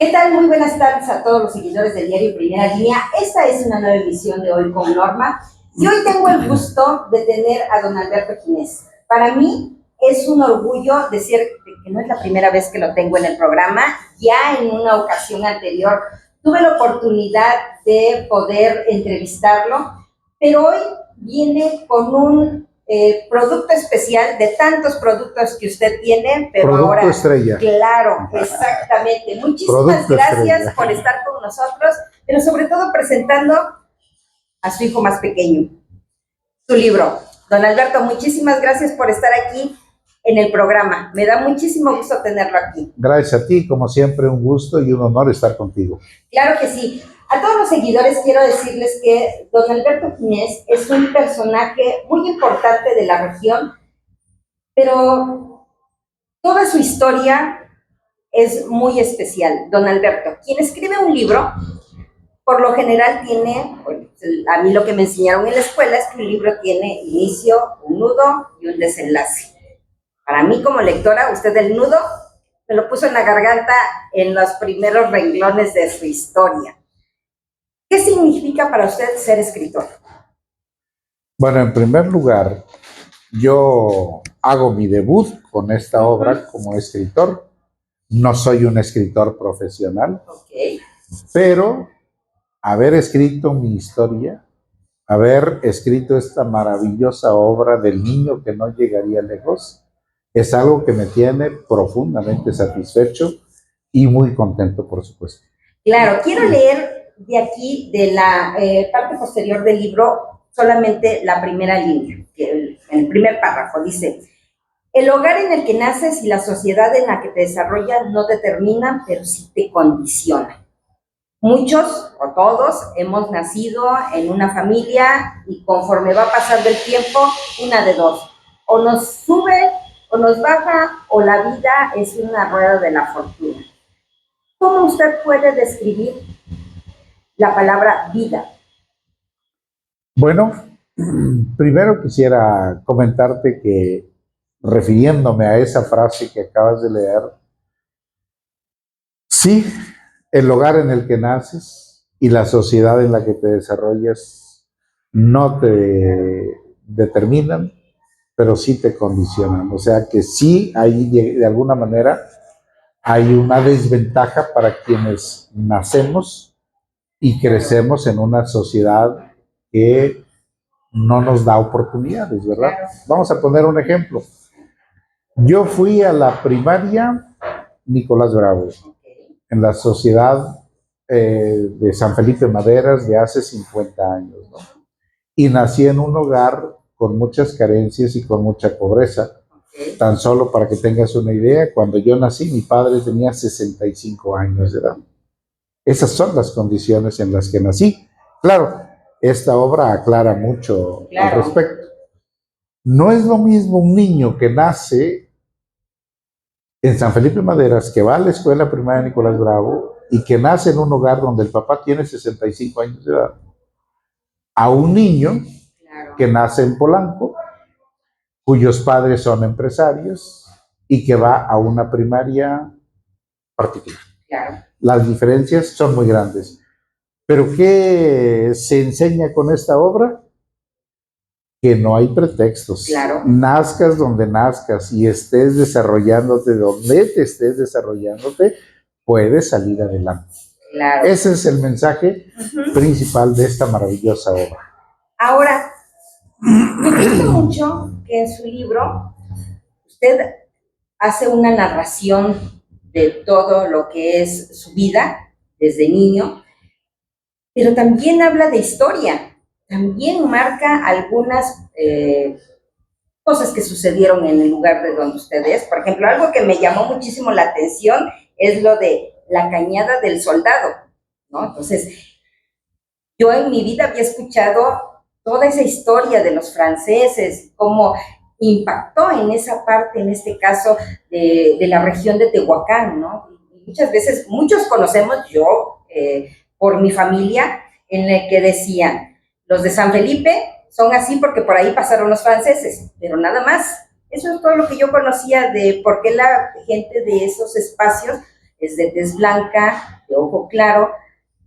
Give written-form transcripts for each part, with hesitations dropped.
¿Qué tal? Muy buenas tardes a todos los seguidores del diario Primera Línea. Esta es una nueva emisión de Hoy con Norma y hoy tengo el gusto de tener a don Alberto Ginés. Para mí es un orgullo decir que no es la primera vez que lo tengo en el programa. Ya en una ocasión anterior tuve la oportunidad de poder entrevistarlo, pero hoy viene con un producto especial de tantos productos que usted tiene, pero producto ahora estrella. Claro, exactamente. Muchísimas Producto gracias estrella. por estar con nosotros, pero sobre todo presentando a su hijo más pequeño, su libro. Don Alberto, muchísimas gracias por estar aquí en el programa. Me da muchísimo gusto tenerlo aquí. Gracias a ti, como siempre, un gusto y un honor estar contigo. Claro que sí. A todos los seguidores quiero decirles que don Alberto Ginés es un personaje muy importante de la región, pero toda su historia es muy especial. Don Alberto, quien escribe un libro, por lo general tiene, a mí lo que me enseñaron en la escuela es que un libro tiene inicio, un nudo y un desenlace. Para mí como lectora, usted el nudo me lo puso en la garganta en los primeros renglones de su historia. ¿Qué significa para usted ser escritor? Bueno, en primer lugar, yo hago mi debut con esta obra como escritor. No soy un escritor profesional, pero haber escrito mi historia, haber escrito esta maravillosa obra del niño que no llegaría lejos, es algo que me tiene profundamente satisfecho y muy contento, por supuesto. Claro, quiero leer de aquí, de la parte posterior del libro, solamente la primera línea, el primer párrafo. Dice: el hogar en el que naces y la sociedad en la que te desarrollas no te determinan, pero sí te condicionan. Muchos o todos hemos nacido en una familia y conforme va pasando el tiempo, una de dos: o nos sube o nos baja, o la vida es una rueda de la fortuna. ¿Cómo usted puede describir la palabra vida? Bueno, primero quisiera comentarte que, refiriéndome a esa frase que acabas de leer, sí, el lugar en el que naces y la sociedad en la que te desarrollas no te determinan, pero sí te condicionan. O sea que sí, hay de alguna manera hay una desventaja para quienes nacemos y crecemos en una sociedad que no nos da oportunidades, ¿verdad? Vamos a poner un ejemplo. Yo fui a la primaria Nicolás Bravo, en la sociedad de San Felipe Maderas de hace 50 años, ¿no? Y nací en un hogar con muchas carencias y con mucha pobreza. Tan solo para que tengas una idea, cuando yo nací, mi padre tenía 65 años de edad. Esas son las condiciones en las que nací. Claro, esta obra aclara mucho al respecto. No es lo mismo un niño que nace en San Felipe Maderas, que va a la escuela primaria Nicolás Bravo y que nace en un hogar donde el papá tiene 65 años de edad, a un niño que nace en Polanco, cuyos padres son empresarios y que va a una primaria particular. Las diferencias son muy grandes. ¿Pero qué se enseña con esta obra? Que no hay pretextos. Nazcas donde nazcas y estés desarrollándote donde te estés desarrollándote, puedes salir adelante. Ese es el mensaje principal de esta maravillosa obra. Ahora, me gusta mucho que en su libro usted hace una narración de todo lo que es su vida desde niño, pero también habla de historia, también marca algunas cosas que sucedieron en el lugar de donde usted es. Por ejemplo, algo que me llamó muchísimo la atención es lo de la cañada del soldado, ¿no? Entonces, yo en mi vida había escuchado toda esa historia de los franceses, cómo impactó en esa parte, en este caso, de la región de Tehuacán, ¿no? Y muchas veces, muchos conocemos, yo, por mi familia, en el que decían, los de San Felipe son así porque por ahí pasaron los franceses, pero nada más. Eso es todo lo que yo conocía de por qué la gente de esos espacios es de tez blanca, de ojo claro,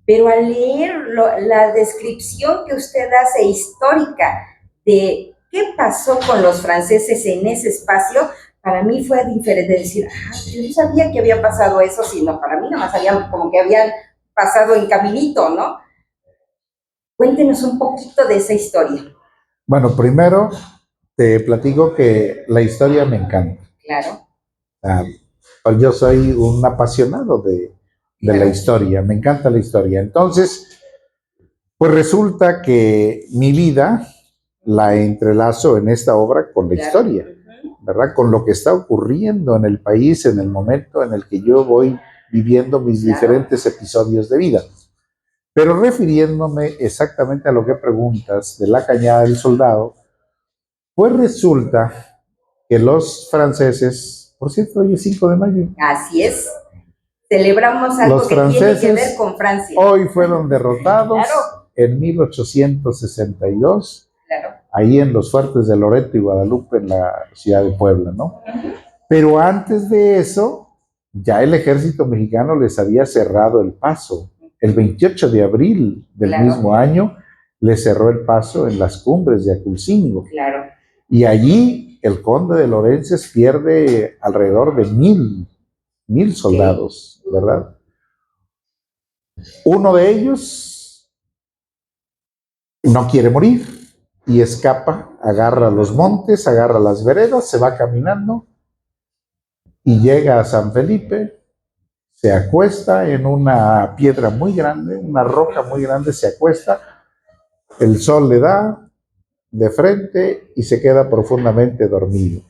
pero al leer la descripción que usted hace histórica de qué pasó con los franceses en ese espacio, para mí fue diferente decir, yo no sabía que había pasado eso, sino para mí nada más habían como que habían pasado en caminito, ¿no? Cuéntenos un poquito de esa historia. Bueno, primero te platico que la historia me encanta. Claro. Pues yo soy un apasionado de la historia, me encanta la historia. Entonces, pues resulta que mi vida la entrelazo en esta obra con la historia, ¿verdad? Con lo que está ocurriendo en el país en el momento en el que yo voy viviendo mis diferentes episodios de vida. Pero refiriéndome exactamente a lo que preguntas de la Cañada del Soldado, pues resulta que los franceses, por cierto, hoy es 5 de mayo. Así es. Celebramos algo Los que tiene que ver con Francia. Hoy fueron derrotados en 1862, ahí en los fuertes de Loreto y Guadalupe, en la ciudad de Puebla, ¿no? Pero antes de eso, ya el ejército mexicano les había cerrado el paso. El 28 de abril del mismo año, les cerró el paso en las cumbres de Aculcingo. Y allí el conde de Lorences pierde alrededor de 1,000 soldados, ¿verdad? Uno de ellos no quiere morir y escapa, agarra los montes, agarra las veredas, se va caminando y llega a San Felipe, se acuesta en una piedra muy grande, una roca muy grande, se acuesta, el sol le da de frente y se queda profundamente dormido.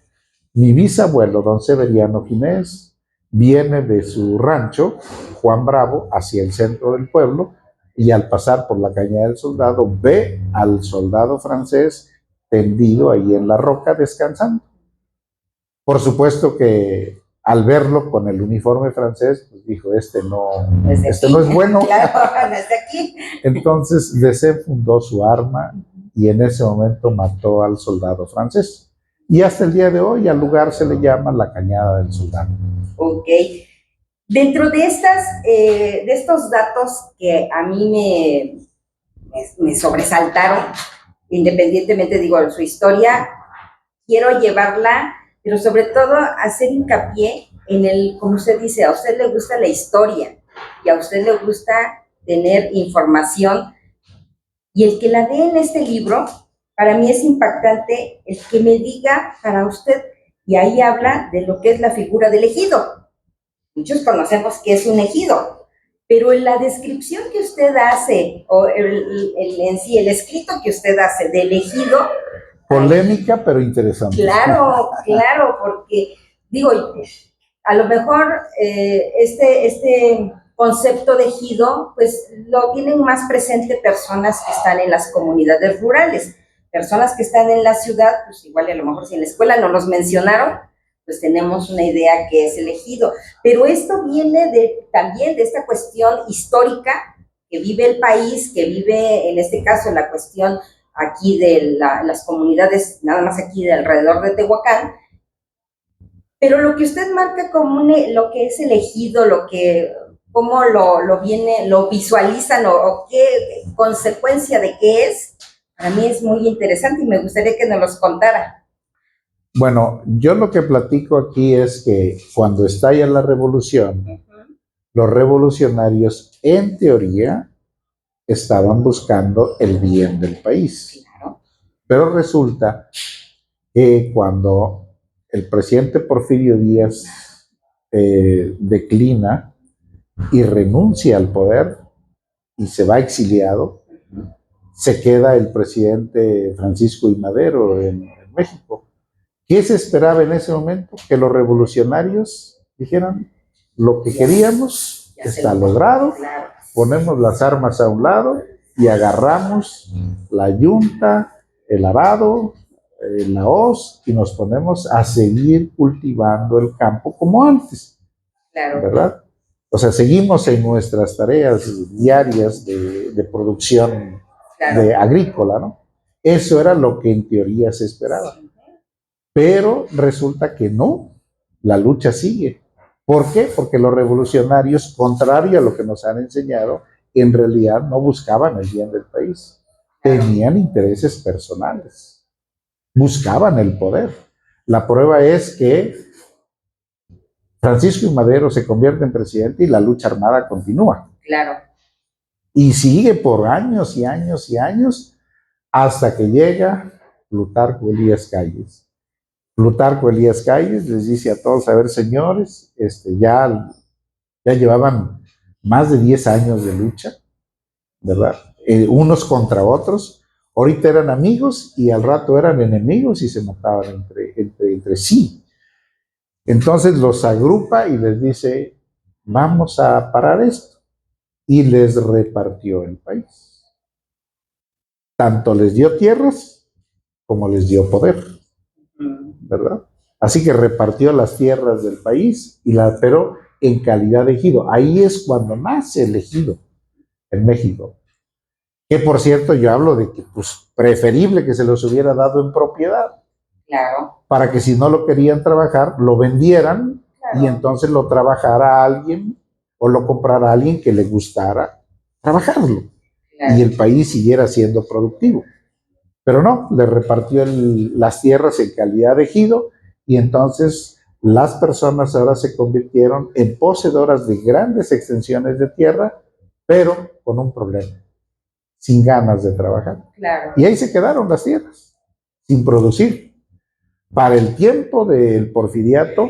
Mi bisabuelo, don Severiano Ginés, viene de su rancho, Juan Bravo, hacia el centro del pueblo, y al pasar por la Cañada del Soldado ve al soldado francés tendido ahí en la roca descansando. Por supuesto que al verlo con el uniforme francés, pues dijo, este no es bueno. Claro, no es de aquí. Entonces desenfundó su arma y en ese momento mató al soldado francés. Y hasta el día de hoy al lugar se le llama la Cañada del Soldado. Ok. Dentro de estos datos que a mí me sobresaltaron, independientemente, digo, de su historia, quiero llevarla, pero sobre todo hacer hincapié en el, como usted dice, a usted le gusta la historia y a usted le gusta tener información, y el que la dé en este libro, para mí es impactante el que me diga para usted, y ahí habla de lo que es la figura del ejido. Muchos conocemos que es un ejido, pero en la descripción que usted hace, o en sí, el escrito que usted hace del ejido... Polémica, pero interesante. Claro, claro, porque, digo, a lo mejor este concepto de ejido, pues lo tienen más presente personas que están en las comunidades rurales. Personas que están en la ciudad, pues igual a lo mejor si en la escuela no los mencionaron, pues tenemos una idea que es el ejido. Pero esto viene también de esta cuestión histórica que vive el país, que vive en este caso la cuestión aquí de las comunidades, nada más aquí de alrededor de Tehuacán. Pero lo que usted marca como lo que es el ejido, cómo lo visualizan o qué consecuencia de qué es, para mí es muy interesante y me gustaría que nos los contara. Bueno, yo lo que platico aquí es que cuando estalla la revolución, los revolucionarios, en teoría, estaban buscando el bien del país. Claro. Pero resulta que cuando el presidente Porfirio Díaz declina y renuncia al poder y se va exiliado, se queda el presidente Francisco I. Madero en México. ¿Qué se esperaba en ese momento? Que los revolucionarios dijeran, lo que queríamos está logrado, ponemos las armas a un lado y agarramos la yunta, el arado, la hoz y nos ponemos a seguir cultivando el campo como antes, ¿verdad? O sea, seguimos en nuestras tareas diarias de producción agrícola, ¿no? Eso era lo que en teoría se esperaba. Pero resulta que no, la lucha sigue. ¿Por qué? Porque los revolucionarios, contrario a lo que nos han enseñado, en realidad no buscaban el bien del país. Tenían intereses personales. Buscaban el poder. La prueba es que Francisco I. Madero se convierte en presidente y la lucha armada continúa. Claro. Y sigue por años y años y años hasta que llega Plutarco Elías Calles. Plutarco Elías Calles les dice a todos, a ver, señores, ya llevaban más de 10 años de lucha, ¿verdad? Unos contra otros. Ahorita eran amigos y al rato eran enemigos y se mataban entre sí. Entonces los agrupa y les dice, vamos a parar esto. Y les repartió el país. Tanto les dio tierras como les dio poder, ¿verdad? Así que repartió las tierras del país, pero en calidad de ejido. Ahí es cuando nace el ejido en México. Que por cierto, yo hablo de que pues, preferible que se los hubiera dado en propiedad. Claro. Para que si no lo querían trabajar, lo vendieran, claro, y entonces lo trabajara alguien o lo comprara alguien que le gustara trabajarlo. Claro. Y el país siguiera siendo productivo. Pero no, le repartió las tierras en calidad de ejido y entonces las personas ahora se convirtieron en poseedoras de grandes extensiones de tierra, pero con un problema, sin ganas de trabajar. Claro. Y ahí se quedaron las tierras, sin producir. Para el tiempo del porfiriato,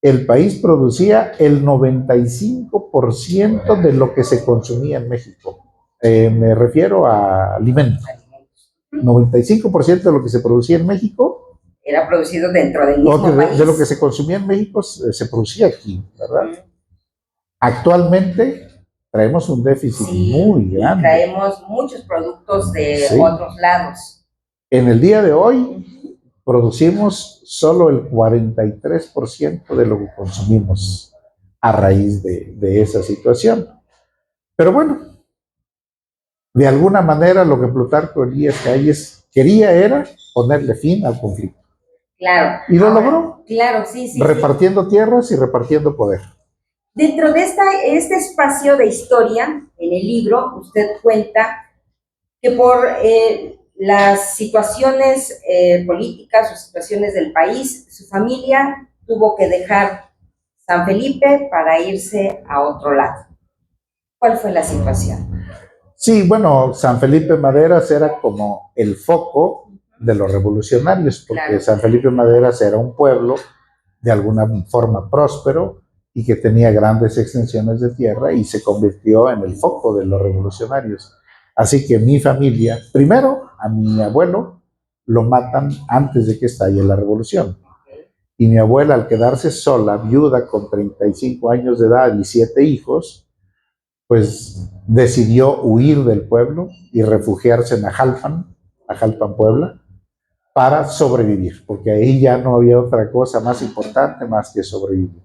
el país producía el 95% de lo que se consumía en México. Me refiero a alimentos. 95% de lo que se producía en México era producido dentro del mismo país. De lo que se consumía en México se producía aquí, ¿verdad? Actualmente traemos un déficit muy grande. Traemos muchos productos de otros lados. En el día de hoy producimos solo el 43% de lo que consumimos a raíz de esa situación. Pero bueno, de alguna manera lo que Plutarco Elías Calles quería era ponerle fin al conflicto. Claro. Y lo logró. Claro, sí. Repartiendo tierras y repartiendo poder. Dentro de este espacio de historia, en el libro, usted cuenta que por las situaciones políticas o situaciones del país, su familia tuvo que dejar San Felipe para irse a otro lado. ¿Cuál fue la situación? Sí, bueno, San Felipe Maderas era como el foco de los revolucionarios, porque claro, San Felipe Maderas era un pueblo de alguna forma próspero y que tenía grandes extensiones de tierra y se convirtió en el foco de los revolucionarios. Así que mi familia, primero a mi abuelo lo matan antes de que estalle la revolución. Y mi abuela, al quedarse sola, viuda con 35 años de edad y 7 hijos, pues decidió huir del pueblo y refugiarse en Ajalpan, Puebla, para sobrevivir, porque ahí ya no había otra cosa más importante más que sobrevivir.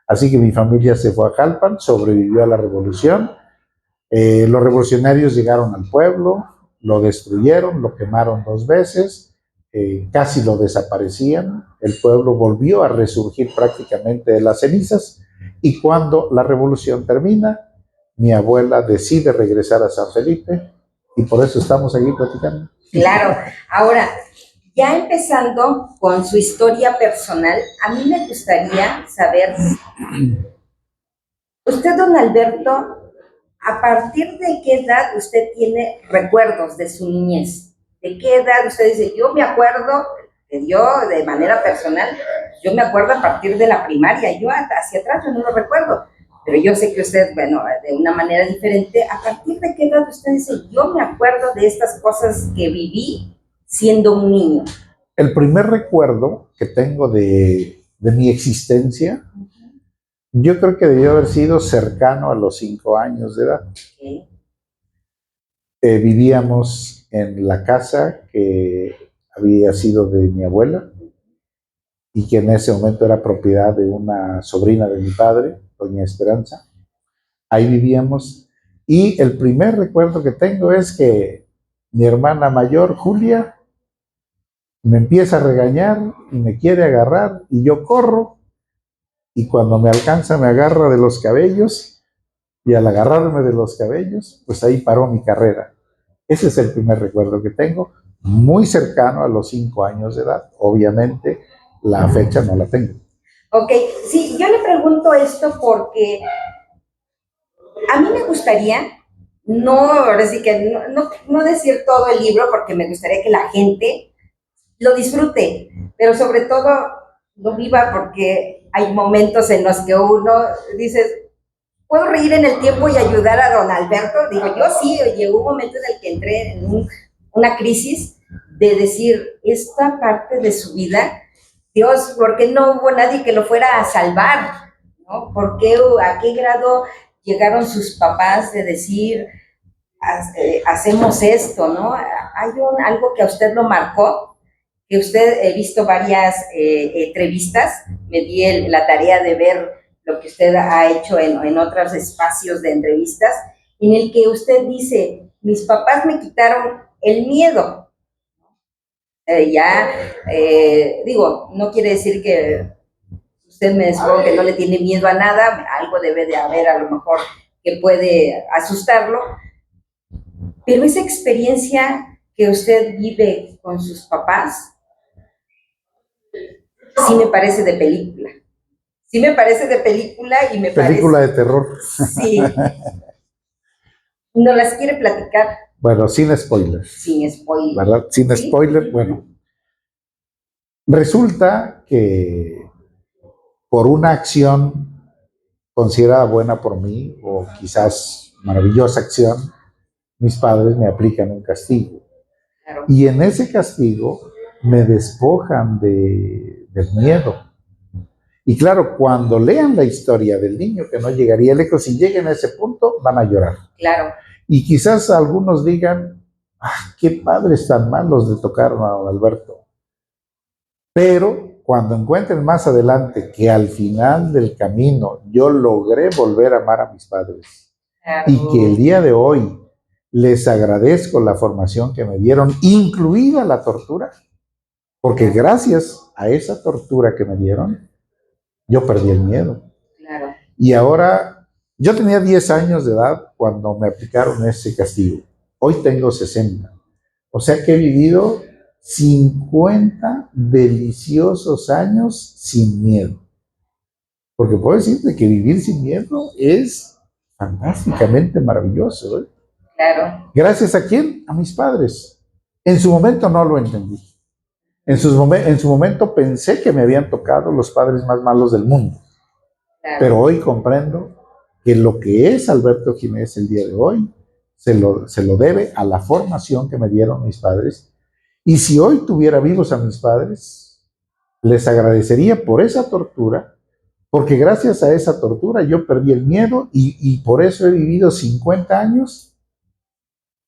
Así que mi familia se fue a Jalpan, sobrevivió a la revolución. Los revolucionarios llegaron al pueblo, lo destruyeron, lo quemaron 2 veces, casi lo desaparecían. El pueblo volvió a resurgir prácticamente de las cenizas y cuando la revolución termina, mi abuela decide regresar a San Felipe y por eso estamos aquí platicando. Claro, ahora, ya empezando con su historia personal, a mí me gustaría saber, usted, don Alberto, ¿a partir de qué edad usted tiene recuerdos de su niñez? ¿De qué edad usted dice, yo me acuerdo, yo de manera personal, yo me acuerdo a partir de la primaria, yo hacia atrás yo no lo recuerdo, pero yo sé que usted, bueno, de una manera diferente, ¿a partir de qué edad usted dice, yo me acuerdo de estas cosas que viví siendo un niño? El primer recuerdo que tengo de mi existencia, yo creo que debió haber sido cercano a los 5 años de edad. Okay. Vivíamos en la casa que había sido de mi abuela y que en ese momento era propiedad de una sobrina de mi padre, doña Esperanza. Ahí vivíamos y el primer recuerdo que tengo es que mi hermana mayor, Julia, me empieza a regañar y me quiere agarrar y yo corro y cuando me alcanza me agarra de los cabellos, y al agarrarme de los cabellos, pues ahí paró mi carrera. Ese es el primer recuerdo que tengo, muy cercano a los 5 años de edad. Obviamente, la fecha no la tengo. Ok, sí, yo le pregunto esto porque a mí me gustaría, no, ahora sí que no decir todo el libro, porque me gustaría que la gente lo disfrute, pero sobre todo lo viva, porque hay momentos en los que uno dice, ¿puedo reír en el tiempo y ayudar a don Alberto? Digo, yo sí, llegó un momento en el que entré en una crisis de decir, esta parte de su vida, Dios, ¿por qué no hubo nadie que lo fuera a salvar? ¿No? ¿Por qué, a qué grado llegaron sus papás de decir, hacemos esto, ¿no? Hay algo que a usted lo marcó, que usted, he visto varias entrevistas, me di la tarea de ver lo que usted ha hecho en otros espacios de entrevistas, en el que usted dice, mis papás me quitaron el miedo. Digo, no quiere decir que usted me supongo que no le tiene miedo a nada, algo debe de haber a lo mejor que puede asustarlo, pero esa experiencia que usted vive con sus papás, sí me parece de película. Sí me parece de película y me Película parece... de terror. Sí. ¿No las quiere platicar? Bueno, sin spoilers. Sin spoiler. ¿Verdad? Sin ¿Sí? spoiler, bueno. Resulta que por una acción considerada buena por mí, o quizás maravillosa acción, mis padres me aplican un castigo. Claro. Y en ese castigo me despojan del miedo. Y claro, cuando lean la historia del niño que no llegaría lejos, si lleguen a ese punto, van a llorar. Claro. Y quizás algunos digan, qué padres tan malos de tocar a Alberto. Pero cuando encuentren más adelante que al final del camino yo logré volver a amar a mis padres, claro, y que el día de hoy les agradezco la formación que me dieron, incluida la tortura, porque gracias a esa tortura que me dieron, yo perdí el miedo. Claro. Y ahora, yo tenía 10 años de edad cuando me aplicaron ese castigo. Hoy tengo 60. O sea que he vivido 50 deliciosos años sin miedo. Porque puedo decirte que vivir sin miedo es fantásticamente maravilloso, ¿eh? Claro. ¿Gracias a quién? A mis padres. En su momento no lo entendí. En su momento pensé que me habían tocado los padres más malos del mundo. Claro. Pero hoy comprendo que lo que es Alberto Ginés el día de hoy se lo debe a la formación que me dieron mis padres. Y si hoy tuviera vivos a mis padres, les agradecería por esa tortura, porque gracias a esa tortura yo perdí el miedo y por eso he vivido 50 años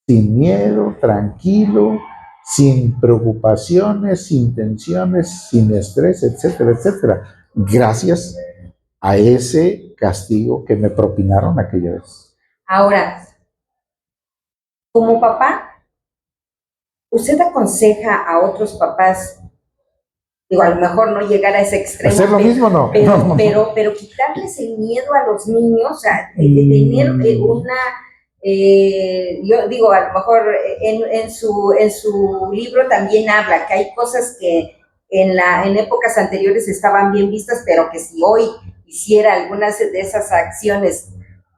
sin miedo, tranquilo, sin preocupaciones, sin tensiones, sin estrés, etcétera, etcétera. Gracias a ese castigo que me propinaron aquella vez. Ahora, como papá, ¿usted aconseja a otros papás, digo, a lo mejor no llegar a ese extremo, hacer lo mismo? No. Pero quitarles el miedo a los niños, o sea, de tener una... yo digo, a lo mejor en su libro también habla que hay cosas que en épocas anteriores estaban bien vistas, pero que si hoy hiciera algunas de esas acciones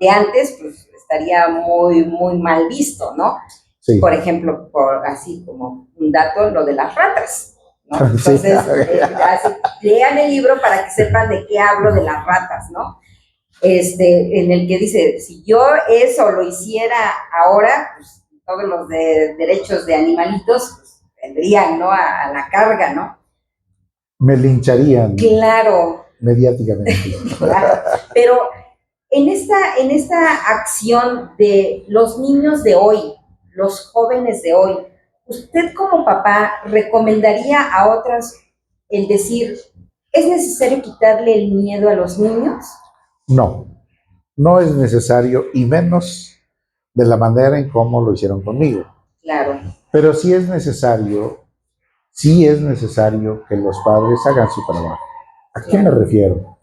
de antes, pues estaría muy, muy mal visto, ¿no? Sí. Por ejemplo, así como un dato, lo de las ratas, ¿no? Entonces, lean el libro para que sepan de qué hablo de las ratas, ¿no? En el que dice, si yo eso lo hiciera ahora, pues todos los derechos de animalitos pues, vendrían, ¿no? A la carga, ¿no? Me lincharían. Claro. Mediáticamente. Claro. Pero en esta acción de los niños de hoy, los jóvenes de hoy, ¿usted como papá recomendaría a otros el decir, ¿es necesario quitarle el miedo a los niños? No, no es necesario, y menos de la manera en cómo lo hicieron conmigo. Claro. Pero sí es necesario que los padres hagan su trabajo. ¿A qué me refiero?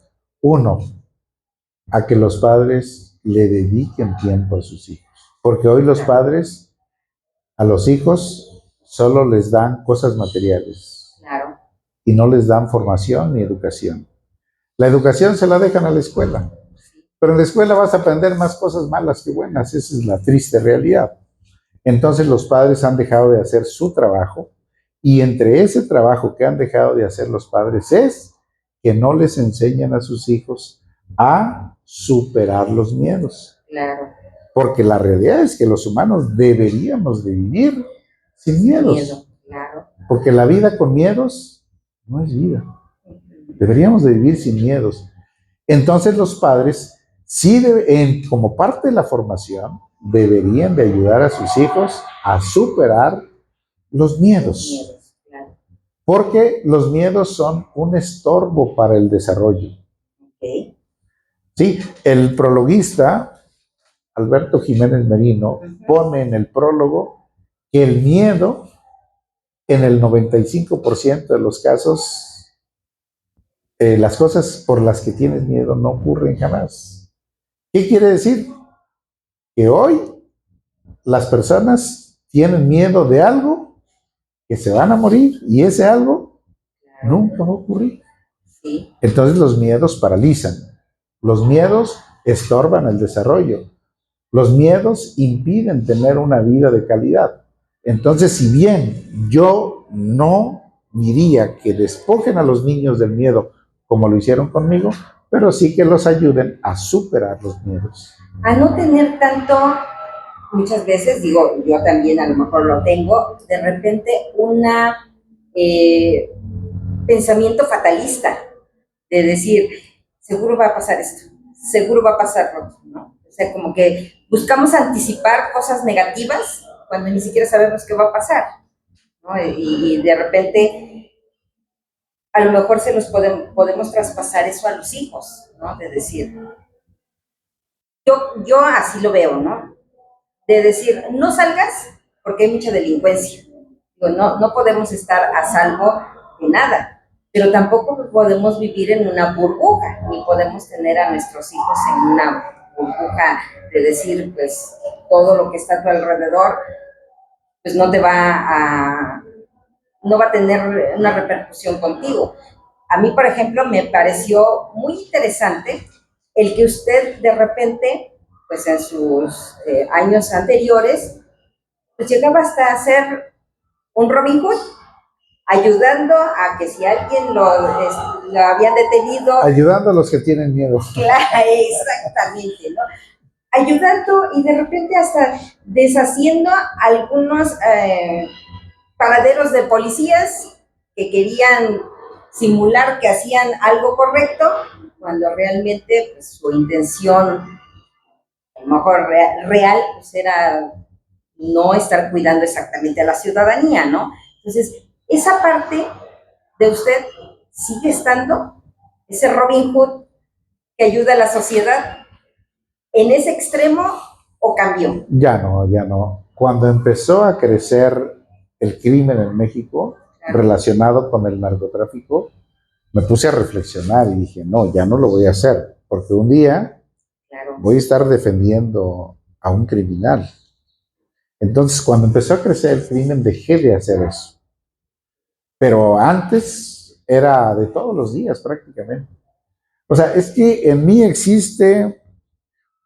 Uno, a que los padres le dediquen tiempo a sus hijos. Porque hoy los padres a los hijos solo les dan cosas materiales. Claro. Y no les dan formación ni educación. La educación se la dejan a la escuela. Pero en la escuela vas a aprender más cosas malas que buenas. Esa es la triste realidad. Entonces los padres han dejado de hacer su trabajo y entre ese trabajo que han dejado de hacer los padres es que no les enseñan a sus hijos a superar los miedos. Claro. Porque la realidad es que los humanos deberíamos de vivir sin miedos. Miedo, claro. Porque la vida con miedos no es vida. Deberíamos de vivir sin miedos. Entonces los padres, sí como parte de la formación, deberían de ayudar a sus hijos a superar los miedos. Claro. Porque los miedos son un estorbo para el desarrollo. Okay. Sí, el prologuista, Alberto Jiménez Merino, pone en el prólogo que el miedo, en el 95% de los casos, las cosas por las que tienes miedo no ocurren jamás. ¿Qué quiere decir? Que hoy las personas tienen miedo de algo que se van a morir y ese algo nunca va a ocurrir. Sí. Entonces los miedos paralizan, los miedos estorban el desarrollo, los miedos impiden tener una vida de calidad. Entonces, si bien yo no diría que despojen a los niños del miedo como lo hicieron conmigo, pero sí que los ayuden a superar los miedos. A no tener tanto, muchas veces, digo, yo también a lo mejor lo tengo, de repente pensamiento fatalista, de decir, seguro va a pasar esto, seguro va a pasar lo otro, ¿no? O sea, como que buscamos anticipar cosas negativas cuando ni siquiera sabemos qué va a pasar, ¿no? Y de repente a lo mejor se los podemos traspasar eso a los hijos, ¿no? De decir, yo así lo veo, ¿no? De decir, no salgas porque hay mucha delincuencia. Digo, no podemos estar a salvo de nada, pero tampoco podemos vivir en una burbuja, ni podemos tener a nuestros hijos en una burbuja de decir, pues, todo lo que está a tu alrededor, pues no va a tener una repercusión contigo. A mí, por ejemplo, me pareció muy interesante el que usted de repente, pues en sus años anteriores, pues llegaba hasta a ser un Robin Hood, ayudando a que si alguien lo habían detenido... Ayudando a los que tienen miedo. Claro, exactamente, ¿no? Ayudando y de repente hasta deshaciendo algunos paraderos de policías que querían simular que hacían algo correcto, cuando realmente pues, su intención, a lo mejor real, pues era no estar cuidando exactamente a la ciudadanía, ¿no? Entonces, esa parte de usted sigue estando, ese Robin Hood que ayuda a la sociedad, en ese extremo o cambió. Ya no. Cuando empezó a crecer el crimen en México, claro, relacionado con el narcotráfico, me puse a reflexionar y dije, no, ya no lo voy a hacer, porque un día claro, voy a estar defendiendo a un criminal. Entonces, cuando empezó a crecer el crimen, dejé de hacer eso. Pero antes era de todos los días prácticamente. O sea, es que en mí existe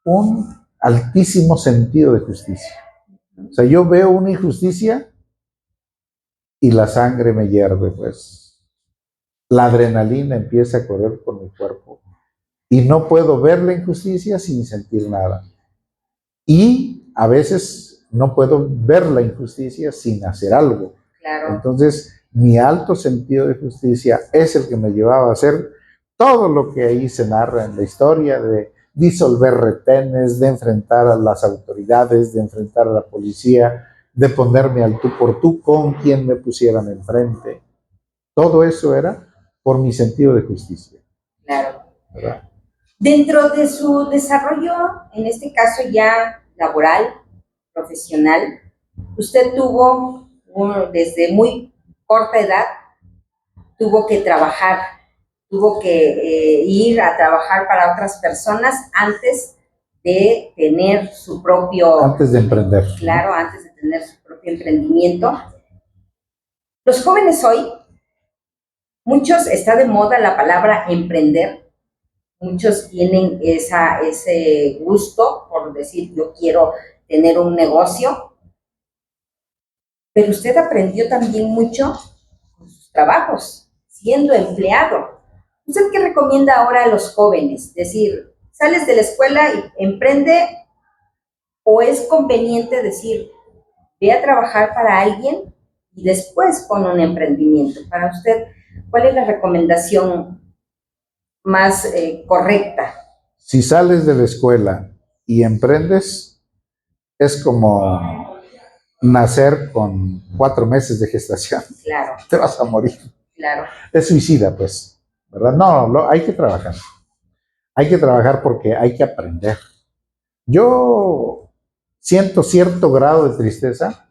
un altísimo sentido de justicia. O sea, yo veo una injusticia y la sangre me hierve, pues. La adrenalina empieza a correr por mi cuerpo y no puedo ver la injusticia sin sentir nada. Y a veces no puedo ver la injusticia sin hacer algo. Claro. Entonces, mi alto sentido de justicia es el que me llevaba a hacer todo lo que ahí se narra en la historia de disolver retenes, de enfrentar a las autoridades, de enfrentar a la policía, de ponerme al tú por tú con quien me pusieran enfrente. Todo eso era por mi sentido de justicia. Claro. ¿Verdad? Dentro de su desarrollo, en este caso ya laboral, profesional, usted tuvo, desde muy corta edad, tuvo que trabajar tuvo que ir a trabajar para otras personas antes de tener su propio... Antes de emprender. Claro, antes de tener su propio emprendimiento. Los jóvenes hoy, muchos, está de moda la palabra emprender. Muchos tienen ese gusto por decir, yo quiero tener un negocio. Pero usted aprendió también mucho con sus trabajos, siendo empleado. ¿Usted qué recomienda ahora a los jóvenes? Es decir, sales de la escuela y emprende, o es conveniente decir, ve a trabajar para alguien y después pon un emprendimiento. Para usted, ¿cuál es la recomendación más correcta? Si sales de la escuela y emprendes, es como nacer con 4 meses de gestación. Claro. Te vas a morir. Claro. Es suicida, pues, ¿verdad? No, hay que trabajar. Hay que trabajar porque hay que aprender. Yo siento cierto grado de tristeza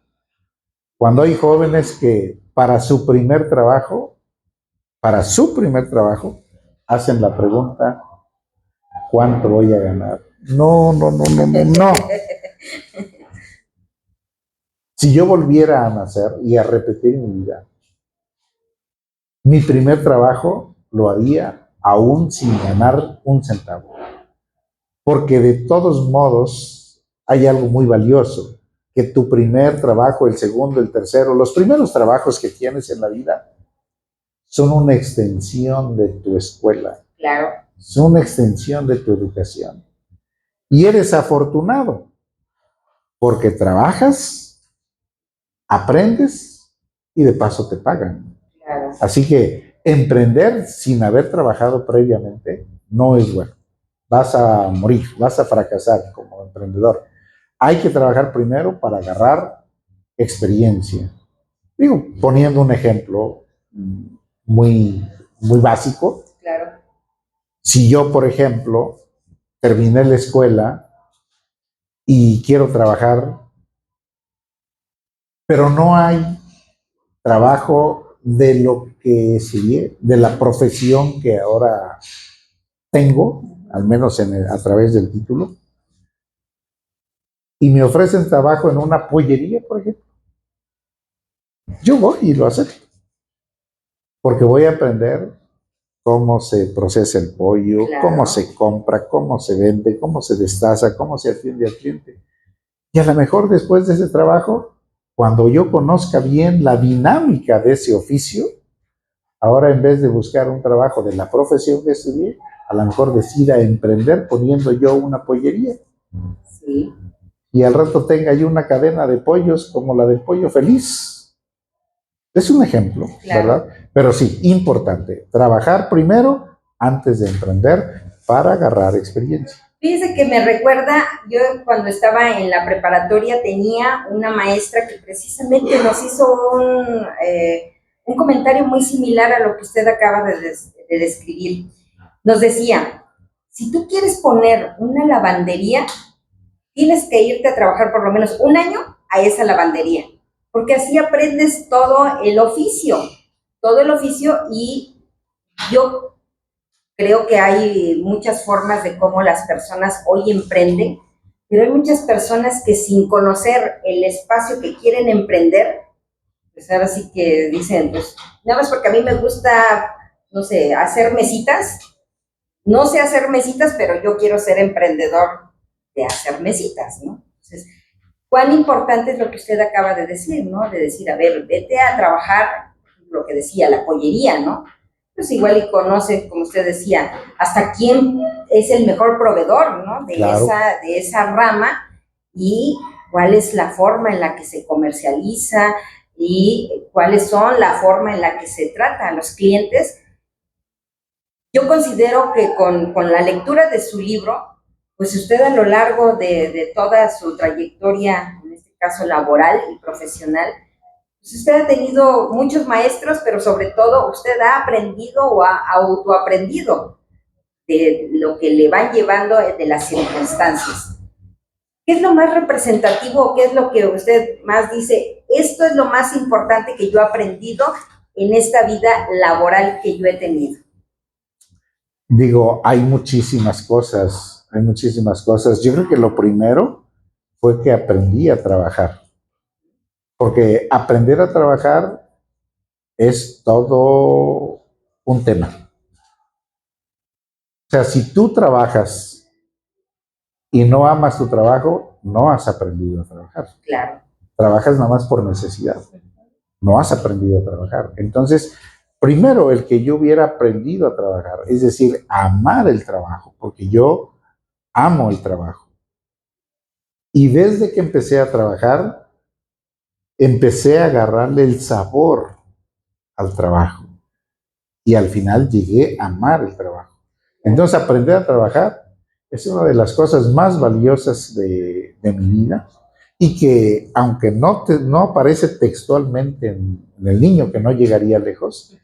cuando hay jóvenes que para su primer trabajo, hacen la pregunta, ¿cuánto voy a ganar? No. Si yo volviera a nacer y a repetir mi vida, mi primer trabajo lo haría aún sin ganar un centavo. Porque de todos modos hay algo muy valioso, que tu primer trabajo, el segundo, el tercero, los primeros trabajos que tienes en la vida son una extensión de tu escuela. Claro. Son una extensión de tu educación. Y eres afortunado porque trabajas, aprendes y de paso te pagan. Claro. Así que emprender sin haber trabajado previamente no es bueno. Vas a morir, vas a fracasar como emprendedor. Hay que trabajar primero para agarrar experiencia. Digo, poniendo un ejemplo muy básico. Claro. Si yo, por ejemplo, terminé la escuela y quiero trabajar, pero no hay trabajo de lo que sigue, de la profesión que ahora tengo, al menos a través del título, y me ofrecen trabajo en una pollería, por ejemplo, yo voy y lo acepto, porque voy a aprender cómo se procesa el pollo, claro, cómo se compra, cómo se vende, cómo se destaza, cómo se atiende al cliente. Y a lo mejor después de ese trabajo, cuando yo conozca bien la dinámica de ese oficio, ahora en vez de buscar un trabajo de la profesión que estudié, a lo mejor decida emprender poniendo yo una pollería. Sí. Y al rato tenga yo una cadena de pollos como la del Pollo Feliz. Es un ejemplo, claro, ¿verdad? Pero sí, importante, trabajar primero antes de emprender para agarrar experiencia. Fíjese que me recuerda, yo cuando estaba en la preparatoria tenía una maestra que precisamente nos hizo un comentario muy similar a lo que usted acaba de describir. Nos decía, si tú quieres poner una lavandería, tienes que irte a trabajar por lo menos un año a esa lavandería, porque así aprendes todo el oficio, y yo creo que hay muchas formas de cómo las personas hoy emprenden, pero hay muchas personas que sin conocer el espacio que quieren emprender, pues ahora sí que dicen, pues nada más porque a mí me gusta, no sé, hacer mesitas, no sé hacer mesitas, pero yo quiero ser emprendedor de hacer mesitas, ¿no? Entonces, cuán importante es lo que usted acaba de decir, ¿no? De decir, a ver, vete a trabajar, lo que decía, la pollería, ¿no? Pues igual y conoce, como usted decía, hasta quién es el mejor proveedor, ¿no? Claro. de esa rama, y cuál es la forma en la que se comercializa y cuáles son la forma en la que se trata a los clientes. Yo considero que con la lectura de su libro, pues usted a lo largo de toda su trayectoria, en este caso laboral y profesional, pues usted ha tenido muchos maestros, pero sobre todo usted ha aprendido o ha autoaprendido de lo que le van llevando de las circunstancias. ¿Qué es lo más representativo? ¿Qué es lo que usted más dice? Esto es lo más importante que yo he aprendido en esta vida laboral que yo he tenido. Digo, hay muchísimas cosas, hay muchísimas cosas. Yo creo que lo primero fue que aprendí a trabajar, porque aprender a trabajar es todo un tema. O sea, si tú trabajas y no amas tu trabajo, no has aprendido a trabajar. Claro. Trabajas nada más por necesidad. No has aprendido a trabajar. Entonces, primero el que yo hubiera aprendido a trabajar, es decir, amar el trabajo, porque yo amo el trabajo. Y desde que empecé a trabajar, empecé a agarrarle el sabor al trabajo. Y al final llegué a amar el trabajo. Entonces, aprender a trabajar es una de las cosas más valiosas de mi vida y que, aunque no aparece textualmente en el niño, que no llegaría lejos,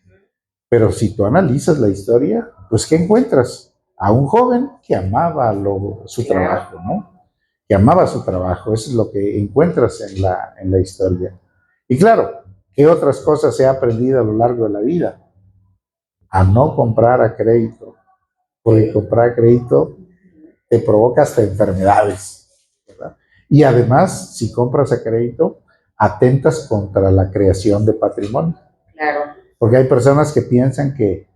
pero si tú analizas la historia, pues ¿qué encuentras? A un joven que amaba su trabajo, ¿no? Que amaba su trabajo, eso es lo que encuentras en la historia. Y claro, ¿qué otras cosas se ha aprendido a lo largo de la vida? A no comprar a crédito, porque comprar a crédito te provoca hasta enfermedades, ¿verdad? Y además, si compras a crédito, atentas contra la creación de patrimonio. Claro. Porque hay personas que piensan que,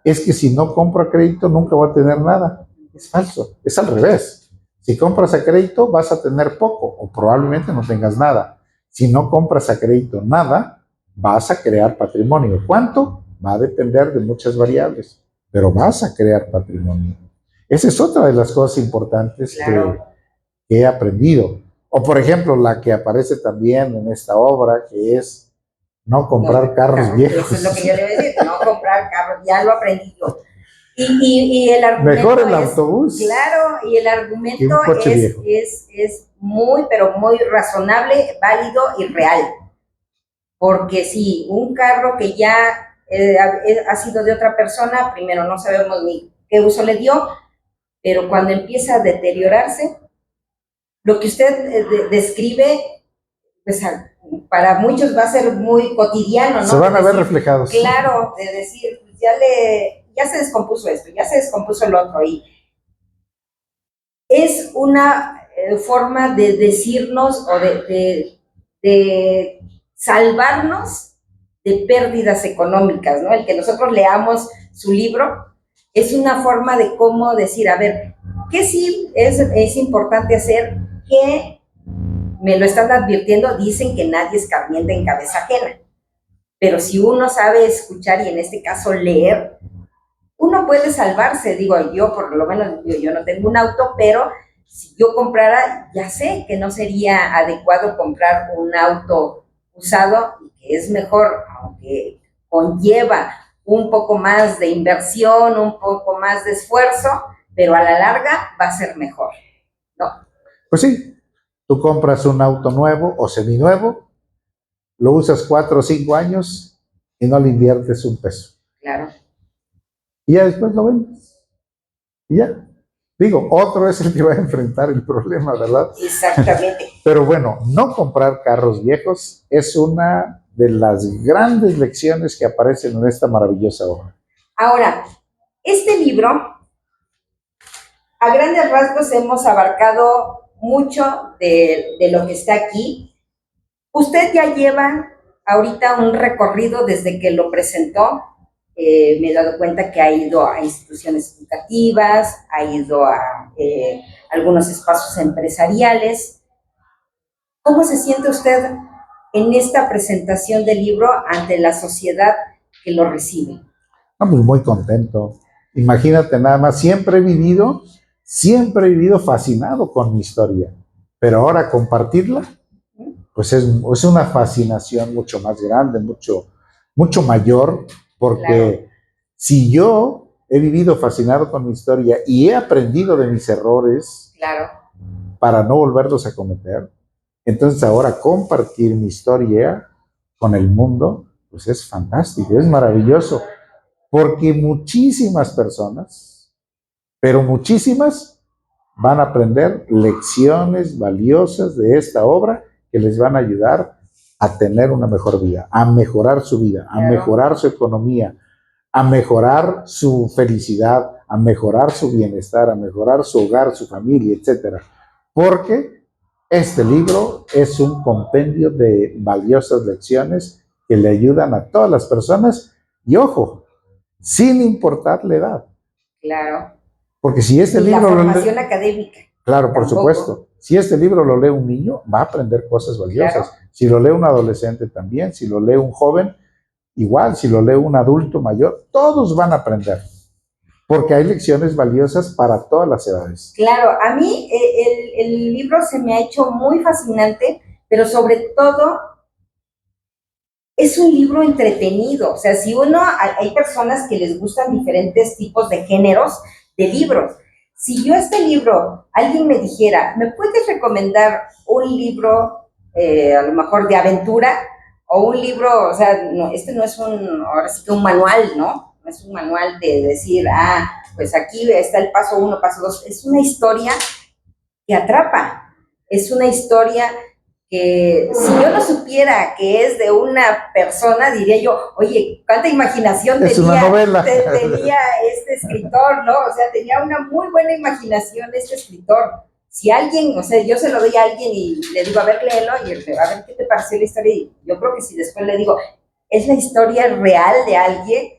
es que si no compro a crédito nunca voy a tener nada. Es falso, es al revés. Si compras a crédito vas a tener poco o probablemente no tengas nada. Si no compras a crédito nada, vas a crear patrimonio. ¿Cuánto? Va a depender de muchas variables, pero vas a crear patrimonio. Esa es otra de las cosas importantes Claro. que he aprendido. O por ejemplo, la que aparece también en esta obra, que es no comprar carros viejos. Eso es lo que yo le voy a decir, no comprar carros, ya lo aprendí yo. Y el argumento Mejor el autobús. Claro, y el argumento viejo. es muy, pero muy razonable, válido y real. Porque si un carro que ya ha sido de otra persona, primero no sabemos ni qué uso le dio, pero cuando empieza a deteriorarse, lo que usted describe, pues para muchos va a ser muy cotidiano, ¿no? Se van a ver reflejados. Claro, de decir, pues ya se descompuso esto, ya se descompuso el otro, y es una forma de decirnos o de salvarnos de pérdidas económicas, ¿no? El que nosotros leamos su libro es una forma de cómo decir, a ver, ¿qué sí es importante hacer? ¿Qué me lo están advirtiendo? Dicen que nadie escarmienta en cabeza ajena, pero si uno sabe escuchar y en este caso leer, uno puede salvarse. Digo, yo por lo menos yo no tengo un auto, pero si yo comprara, ya sé que no sería adecuado comprar un auto usado y que es mejor, aunque conlleva un poco más de inversión, un poco más de esfuerzo, pero a la larga va a ser mejor, ¿no? Pues sí, tú compras un auto nuevo o seminuevo, lo usas 4 o 5 años y no le inviertes un peso. Claro. Y ya después lo vendes. Y ya. Digo, otro es el que va a enfrentar el problema, ¿verdad? Exactamente. Pero bueno, no comprar carros viejos es una de las grandes lecciones que aparecen en esta maravillosa obra. Ahora, este libro, a grandes rasgos hemos abarcado mucho de lo que está aquí. Usted ya lleva ahorita un recorrido desde que lo presentó. Me he dado cuenta que ha ido a instituciones educativas, ha ido a algunos espacios empresariales. ¿Cómo se siente usted en esta presentación del libro ante la sociedad que lo recibe? Pues muy contento. Imagínate nada más, siempre he vivido fascinado con mi historia, pero ahora compartirla, pues es una fascinación mucho más grande, mucho mayor, porque claro, si yo he vivido fascinado con mi historia y he aprendido de mis errores, claro, para no volverlos a cometer, entonces ahora compartir mi historia con el mundo, pues es fantástico, es maravilloso, porque muchísimas personas, pero muchísimas, van a aprender lecciones valiosas de esta obra que les van a ayudar a tener una mejor vida, a mejorar su vida, a mejorar su economía, a mejorar su felicidad, a mejorar su bienestar, a mejorar su hogar, su familia, etcétera. Porque este libro es un compendio de valiosas lecciones que le ayudan a todas las personas y ojo, sin importar la edad. Claro. Porque si este Y libro la formación académica. claro, por Tampoco. supuesto. Si este libro lo lee un niño, va a aprender cosas valiosas. Claro. Si lo lee un adolescente también, si lo lee un joven, igual, si lo lee un adulto mayor, todos van a aprender. Porque hay lecciones valiosas para todas las edades. Claro, a mí el libro se me ha hecho muy fascinante, pero sobre todo es un libro entretenido. O sea, si uno, hay personas que les gustan diferentes tipos de géneros de libros. Si yo este libro, alguien me dijera, ¿me puedes recomendar un libro, a lo mejor de aventura? O un libro, o sea, no, este no es ahora sí que un manual, ¿no? No es un manual de decir, pues aquí está el paso 1, paso 2. Es una historia que atrapa. Es una historia que si yo no supiera que es de una persona, diría yo, oye, cuánta imaginación es tenía, una novela. tenía este escritor, ¿no? O sea, tenía una muy buena imaginación este escritor. Si alguien, o sea, yo se lo doy a alguien y le digo, a ver, léelo, y él, a ver qué te pareció la historia, y yo creo que si después le digo, es la historia real de alguien,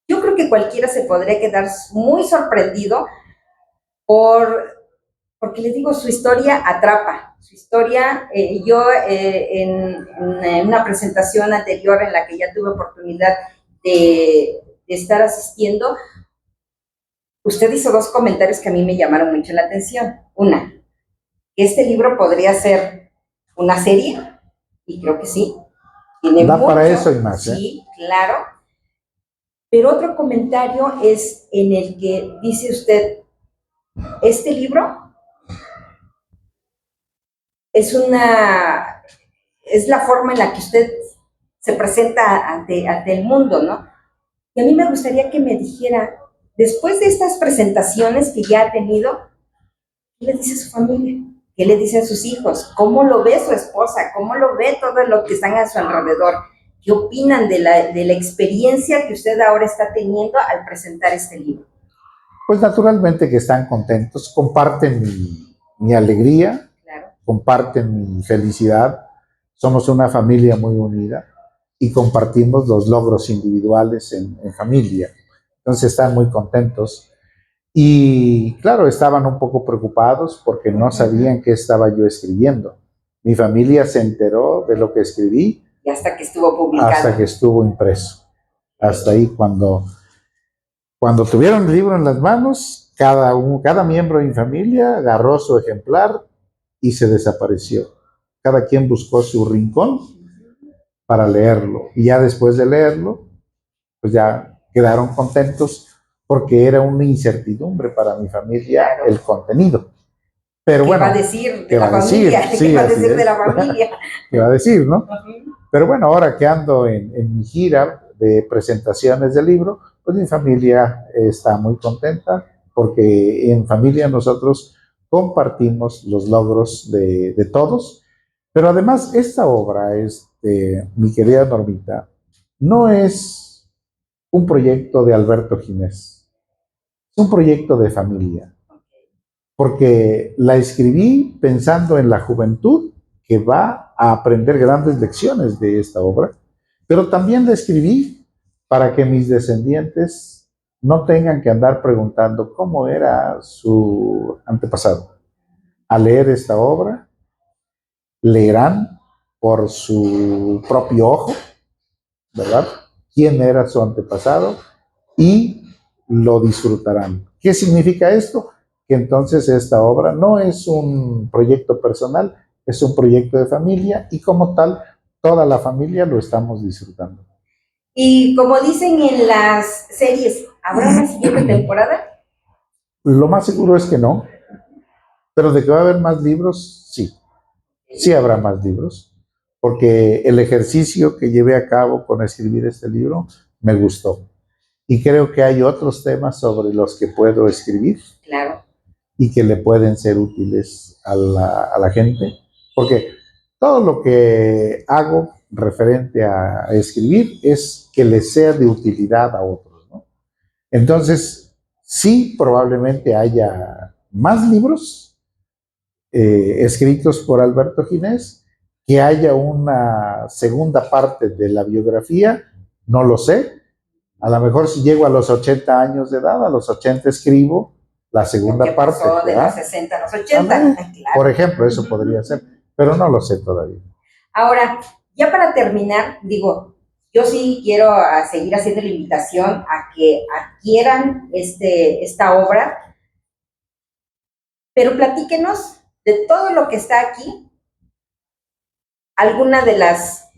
yo creo que cualquiera se podría quedar muy sorprendido porque les digo, su historia atrapa. Su historia, yo en una presentación anterior en la que ya tuve oportunidad de estar asistiendo, usted hizo 2 comentarios que a mí me llamaron mucho la atención. Una, que este libro podría ser una serie, y creo que sí. Tiene da mucho, para eso y más. Sí, claro. Pero otro comentario es en el que dice usted, este libro es la forma en la que usted se presenta ante el mundo, ¿no? Y a mí me gustaría que me dijera, después de estas presentaciones que ya ha tenido, ¿qué le dice a su familia? ¿Qué le dice a sus hijos? ¿Cómo lo ve su esposa? ¿Cómo lo ve todo lo que están a su alrededor? ¿Qué opinan de la experiencia que usted ahora está teniendo al presentar este libro? Pues naturalmente que están contentos, comparten mi alegría, Claro. Comparten mi felicidad. Somos una familia muy unida y compartimos los logros individuales en familia. Entonces están muy contentos. Y claro, estaban un poco preocupados porque no sabían qué estaba yo escribiendo. Mi familia se enteró de lo que escribí. Y hasta que estuvo publicado. Hasta que estuvo impreso. Hasta ahí cuando tuvieron el libro en las manos, cada miembro de mi familia agarró su ejemplar y se desapareció. Cada quien buscó su rincón para leerlo. Y ya después de leerlo, pues ya quedaron contentos porque era una incertidumbre para mi familia el contenido. Pero ¿Qué bueno, va a decir de la familia? Sí, ¿Qué va a decir de la familia? ¿Qué va a decir, no? Pero bueno, ahora que ando en mi gira de presentaciones del libro, pues mi familia está muy contenta porque en familia nosotros compartimos los logros de todos. Pero además, esta obra, mi querida Normita, no es un proyecto de Alberto Ginés, es un proyecto de familia, porque la escribí pensando en la juventud que va a aprender grandes lecciones de esta obra, pero también la escribí para que mis descendientes no tengan que andar preguntando cómo era su antepasado. Al leer esta obra, leerán por su propio ojo, ¿verdad? Quién era su antepasado y lo disfrutarán. ¿Qué significa esto? Que entonces esta obra no es un proyecto personal, es un proyecto de familia y como tal, toda la familia lo estamos disfrutando. Y como dicen en las series, ¿habrá una siguiente temporada? Lo más seguro es que no, pero de que va a haber más libros, sí. Sí habrá más libros, porque el ejercicio que llevé a cabo con escribir este libro me gustó. Y creo que hay otros temas sobre los que puedo escribir. Claro. Y que le pueden ser útiles a la gente, porque todo lo que hago referente a escribir es que les sea de utilidad a otros, ¿no? Entonces, sí, probablemente haya más libros escritos por Alberto Ginés, que haya una segunda parte de la biografía, no lo sé. A lo mejor si llego a los 80 años de edad, a los 80 escribo la segunda ¿Qué parte. pasó de los 60 a los 80? Claro. Por ejemplo, eso podría ser, pero no lo sé todavía. Ahora, ya para terminar, digo, yo sí quiero seguir haciendo la invitación a que adquieran esta obra, pero platíquenos de todo lo que está aquí, alguna de las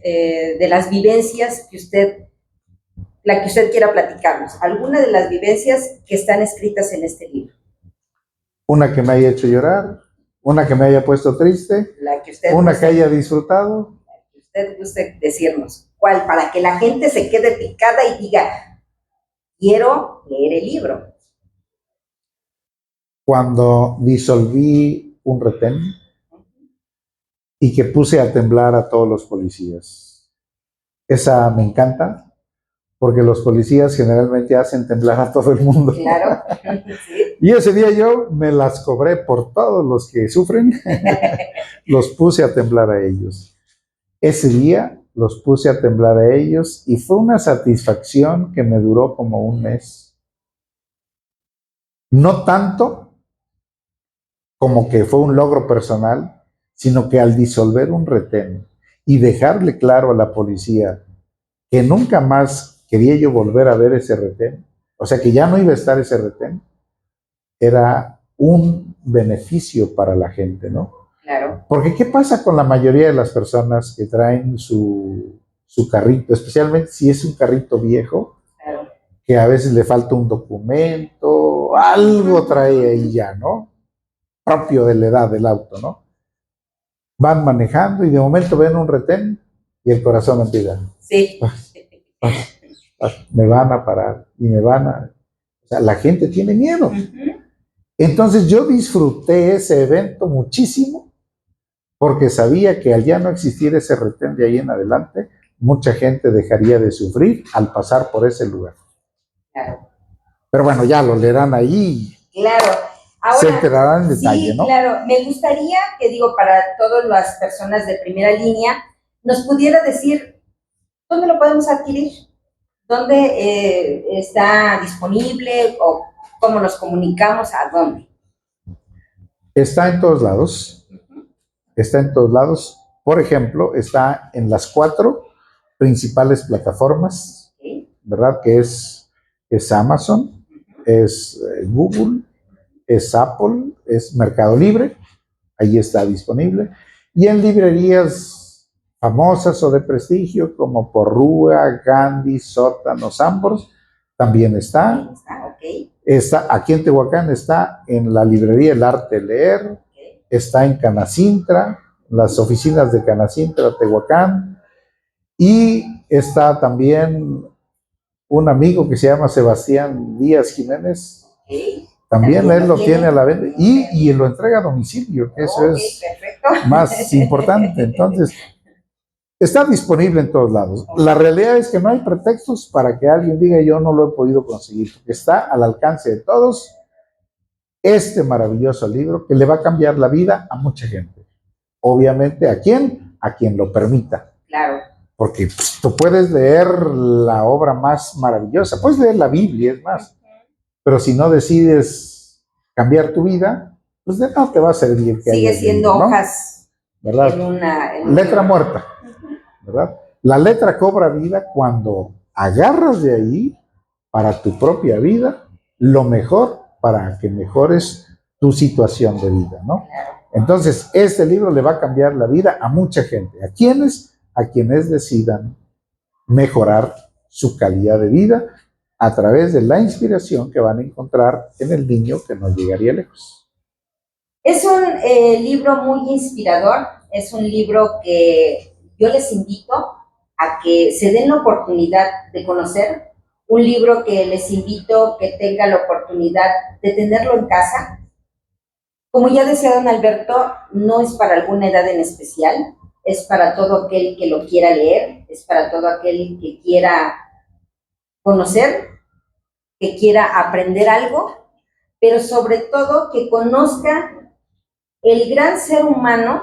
vivencias que usted quiera platicarnos, alguna de las vivencias que están escritas en este libro. Una que me haya hecho llorar, una que me haya puesto triste, una que haya disfrutado. La que usted guste decirnos, ¿cuál? Para que la gente se quede picada y diga, quiero leer el libro. Cuando disolví un retén y que puse a temblar a todos los policías. Esa me encanta, porque los policías generalmente hacen temblar a todo el mundo. Claro. Sí. Y ese día yo me las cobré por todos los que sufren, los puse a temblar a ellos. Ese día los puse a temblar a ellos y fue una satisfacción que me duró como un mes. No tanto como que fue un logro personal, sino que al disolver un retén y dejarle claro a la policía que nunca más quería yo volver a ver ese retén, o sea que ya no iba a estar ese retén, era un beneficio para la gente, ¿no? Claro. Porque ¿qué pasa con la mayoría de las personas que traen su carrito, especialmente si es un carrito viejo, claro, que a veces le falta un documento, algo trae ahí ya, ¿no? Propio de la edad del auto, ¿no? Van manejando y de momento ven un retén y el corazón empieza. Sí. Me van a parar y me van a... O sea, la gente tiene miedo. Entonces yo disfruté ese evento muchísimo porque sabía que al ya no existir ese retén de ahí en adelante, mucha gente dejaría de sufrir al pasar por ese lugar. Claro. Pero bueno, ya lo leerán ahí. Claro. Ahora, se enterarán en detalle, sí, ¿no? Claro. Me gustaría que, digo, para todas las personas de primera línea, nos pudiera decir dónde lo podemos adquirir, dónde está disponible o cómo nos comunicamos, a dónde. Está en todos lados. Está en todos lados. Por ejemplo, está en las 4 principales plataformas, ¿verdad? Que es Amazon, es Google, es Apple, es Mercado Libre, ahí está disponible. Y en librerías famosas o de prestigio como Porrúa, Gandhi, Sótano, Sambors, también está. Está aquí en Tehuacán, está en la librería El Arte de Leer, está en Canacintra, las oficinas de Canacintra, Tehuacán, y está también un amigo que se llama Sebastián Díaz Jiménez, también él lo tiene a la venta y lo entrega a domicilio, que eso es perfecto. Más importante. Entonces, está disponible en todos lados. La realidad es que no hay pretextos para que alguien diga yo no lo he podido conseguir, porque está al alcance de todos este maravilloso libro que le va a cambiar la vida a mucha gente. Obviamente, ¿a quién? A quien lo permita. Claro. Porque pues, tú puedes leer la obra más maravillosa, puedes leer la Biblia, es más. Pero si no decides cambiar tu vida, pues de nada te va a servir. Que sigue siendo leído, hojas, ¿no? ¿Verdad? Letra muerta, ¿verdad? La letra cobra vida cuando agarras de ahí para tu propia vida lo mejor para que mejores tu situación de vida, ¿no? Entonces, este libro le va a cambiar la vida a mucha gente. ¿A quiénes? A quienes decidan mejorar su calidad de vida a través de la inspiración que van a encontrar en el niño que no llegaría lejos. Es un libro muy inspirador, es un libro que yo les invito a que se den la oportunidad de conocer, un libro que les invito que tengan la oportunidad de tenerlo en casa. Como ya decía don Alberto, no es para alguna edad en especial, es para todo aquel que lo quiera leer, es para todo aquel que quiera conocer, que quiera aprender algo, pero sobre todo que conozca el gran ser humano,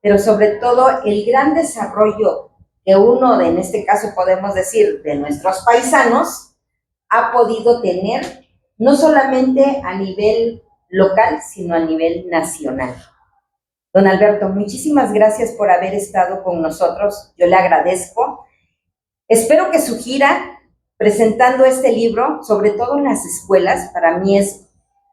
pero sobre todo el gran desarrollo que uno, en este caso podemos decir, de nuestros paisanos, ha podido tener, no solamente a nivel local, sino a nivel nacional. Don Alberto, muchísimas gracias por haber estado con nosotros, yo le agradezco. Espero que su gira presentando este libro, sobre todo en las escuelas, para mí es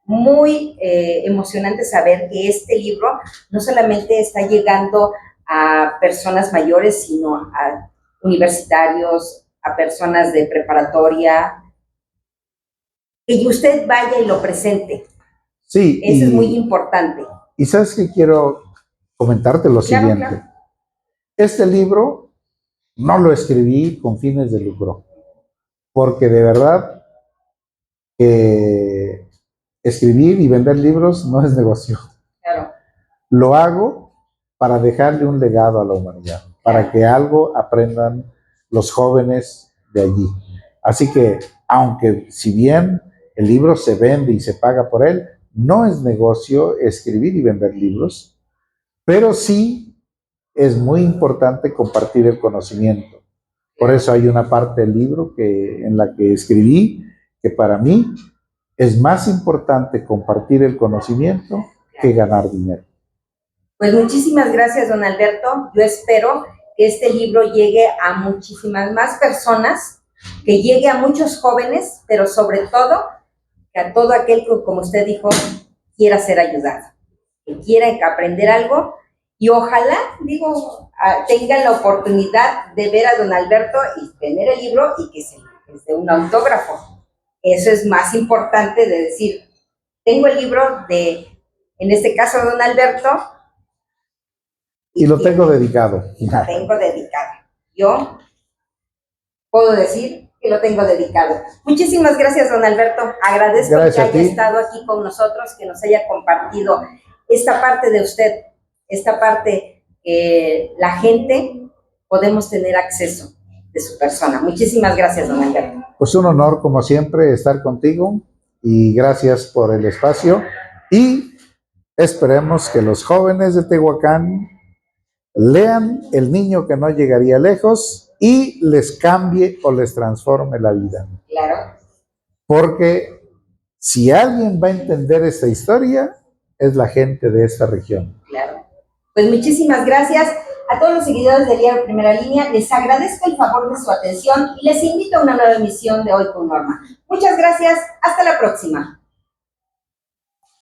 muy emocionante saber que este libro no solamente está llegando a personas mayores, sino a universitarios, a personas de preparatoria, que usted vaya y lo presente. Sí. Eso es muy importante. Y sabes que quiero comentarte lo siguiente. Claro. Este libro no lo escribí con fines de lucro, porque de verdad que escribir y vender libros no es negocio. Claro. Lo hago para dejarle un legado a la humanidad, para que algo aprendan los jóvenes de allí. Así que, aunque si bien el libro se vende y se paga por él, no es negocio escribir y vender libros, pero sí es muy importante compartir el conocimiento. Por eso hay una parte del libro en la que escribí que para mí es más importante compartir el conocimiento que ganar dinero. Pues muchísimas gracias, don Alberto. Yo espero que este libro llegue a muchísimas más personas, que llegue a muchos jóvenes, pero sobre todo que a todo aquel que, como usted dijo, quiera ser ayudado, que quiera aprender algo y ojalá, tengan la oportunidad de ver a don Alberto y tener el libro y que se dé un autógrafo. Eso es más importante de decir, tengo el libro de, en este caso, don Alberto. Y lo tengo dedicado. Lo tengo dedicado. Yo puedo decir que lo tengo dedicado. Muchísimas gracias, don Alberto. Agradezco que haya estado aquí con nosotros, que nos haya compartido esta parte de usted, esta parte que la gente podemos tener acceso de su persona. Muchísimas gracias, don Alberto. Pues un honor, como siempre, estar contigo y gracias por el espacio y esperemos que los jóvenes de Tehuacán lean El niño que no llegaría lejos y les cambie o les transforme la vida. Claro. Porque si alguien va a entender esta historia, es la gente de esta región. Claro. Pues muchísimas gracias a todos los seguidores del Diario Primera Línea. Les agradezco el favor de su atención y les invito a una nueva emisión de Hoy con Norma. Muchas gracias. Hasta la próxima.